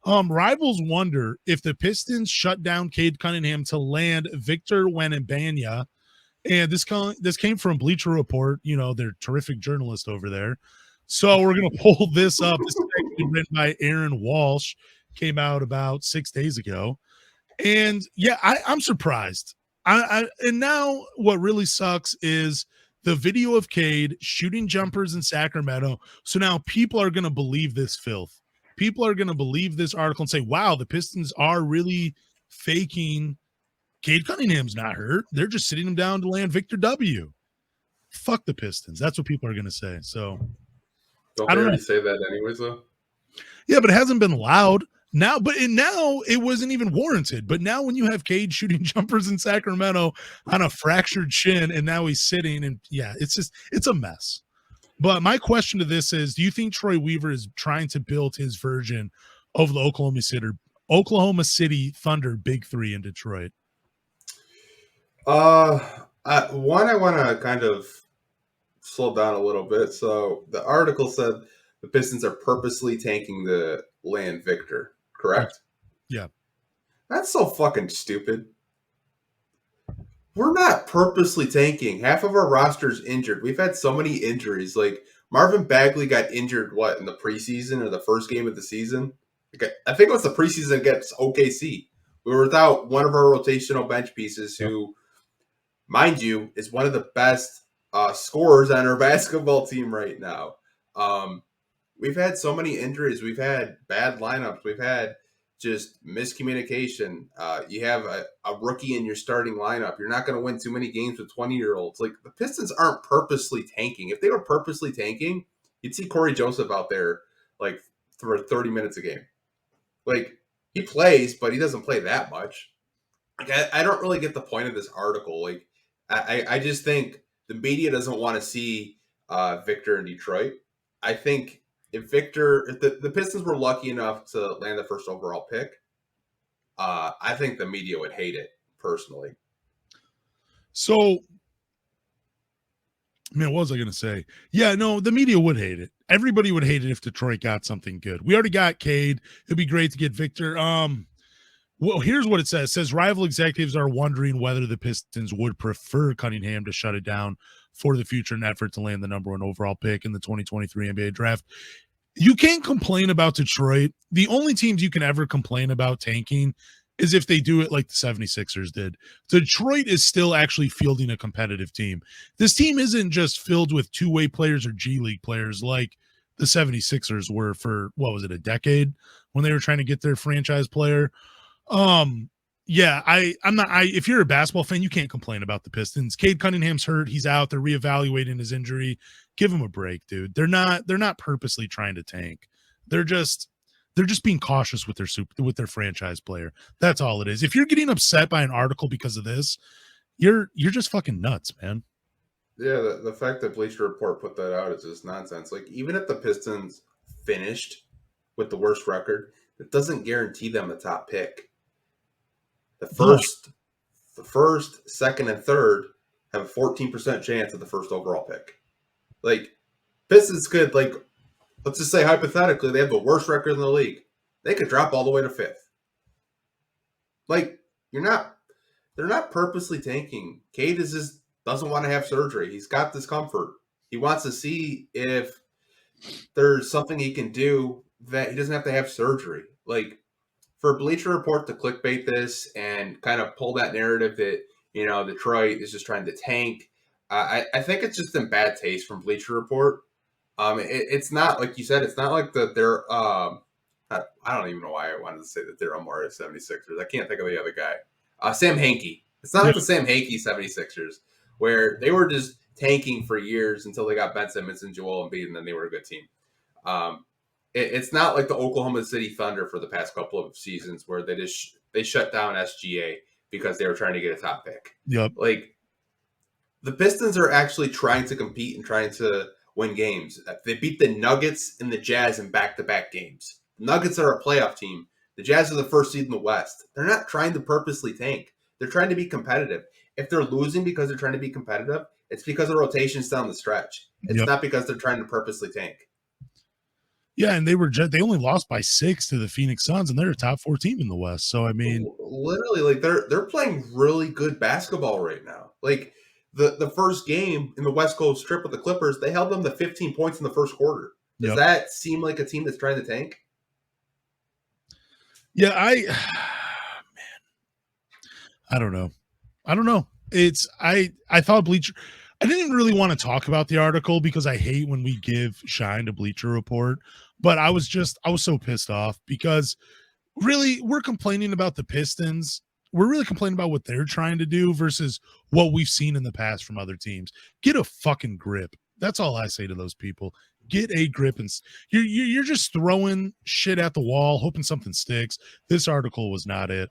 Rivals wonder if the Pistons shut down Cade Cunningham to land Victor Wembanyama. And this came from Bleacher Report, they're terrific journalists over there. So we're going to pull this up. This is actually written by Aaron Walsh, came out about 6 days ago. And yeah, I'm surprised. And now what really sucks is the video of Cade shooting jumpers in Sacramento. So now people are going to believe this filth. People are going to believe this article and say, wow, the Pistons are really faking Cade Cunningham's not hurt. They're just sitting him down to land Victor W. Fuck the Pistons. That's what people are going to say. So don't they already say that anyways, though? Yeah, but it hasn't been loud. Now it wasn't even warranted. But now when you have Cade shooting jumpers in Sacramento on a fractured shin, and now he's sitting, and yeah, it's a mess. But my question to this is, do you think Troy Weaver is trying to build his version of the Oklahoma City Thunder Big Three in Detroit? I want to kind of slow down a little bit. So the article said the Pistons are purposely tanking the land Victor, correct? Yeah. That's so fucking stupid. We're not purposely tanking. Half of our roster's injured. We've had so many injuries. Like Marvin Bagley got injured, in the preseason or the first game of the season? I think it was the preseason against OKC. We were without one of our rotational bench pieces who, mind you, is one of the best scorers on our basketball team right now. We've had so many injuries. We've had bad lineups. We've had just miscommunication. You have a rookie in your starting lineup. You're not going to win too many games with 20-year-olds. Like, the Pistons aren't purposely tanking. If they were purposely tanking, you'd see Corey Joseph out there, for 30 minutes a game. He plays, but he doesn't play that much. I don't really get the point of this article. I just think the media doesn't want to see Victor in Detroit. I think if the Pistons were lucky enough to land the first overall pick, I think the media would hate it personally. So, man, what was I going to say? Yeah, no, the media would hate it. Everybody would hate it if Detroit got something good. We already got Cade. It'd be great to get Victor. Well, here's what it says. It says rival executives are wondering whether the Pistons would prefer Cunningham to shut it down for the future in effort to land the number 1 overall pick in the 2023 NBA draft. You can't complain about Detroit. The only teams you can ever complain about tanking is if they do it like the 76ers did. Detroit is still actually fielding a competitive team. This team isn't just filled with two-way players or G League players like the 76ers were for, a decade when they were trying to get their franchise player. Yeah, if you're a basketball fan, you can't complain about the Pistons. Cade Cunningham's hurt. He's out. They're reevaluating his injury. Give him a break, dude. They're not purposely trying to tank. They're just being cautious with their franchise player. That's all it is. If you're getting upset by an article because of this, you're just fucking nuts, man. Yeah, the fact that Bleacher Report put that out is just nonsense. Even if the Pistons finished with the worst record, it doesn't guarantee them a top pick. The first, second, and third have a 14% chance of the first overall pick. Pistons could, let's just say hypothetically, they have the worst record in the league. They could drop all the way to 5th. They're not purposely tanking. Cade just doesn't want to have surgery. He's got discomfort. He wants to see if there's something he can do that he doesn't have to have surgery. For Bleacher Report to clickbait this and kind of pull that narrative that, Detroit is just trying to tank, I think it's just in bad taste from Bleacher Report. It's not, like you said, it's not like they're I don't even know why I wanted to say that they're Omar 76ers. I can't think of the other guy. Sam Hinkie. It's not like the Sam Hinkie 76ers where they were just tanking for years until they got Ben Simmons and Joel Embiid, and then they were a good team. It's not like the Oklahoma City Thunder for the past couple of seasons where they shut down SGA because they were trying to get a top pick. Yep. The Pistons are actually trying to compete and trying to win games. They beat the Nuggets and the Jazz in back-to-back games. The Nuggets are a playoff team. The Jazz are the first seed in the West. They're not trying to purposely tank. They're trying to be competitive. If they're losing because they're trying to be competitive, it's because of rotations down the stretch. It's not because they're trying to purposely tank. Yeah, and they only lost by 6 to the Phoenix Suns, and they're a top 4 team in the West. So I mean, literally, like they're playing really good basketball right now. Like the first game in the West Coast trip with the Clippers, they held them to 15 points in the first quarter. Does that seem like a team that's trying to tank? Yeah, I don't know. I thought Bleacher. I didn't really want to talk about the article because I hate when we give shine to Bleacher Report, but I was so pissed off because really we're complaining about the Pistons. We're really complaining about what they're trying to do versus what we've seen in the past from other teams. Get a fucking grip. That's all I say to those people. Get a grip, and you're just throwing shit at the wall, hoping something sticks. This article was not it.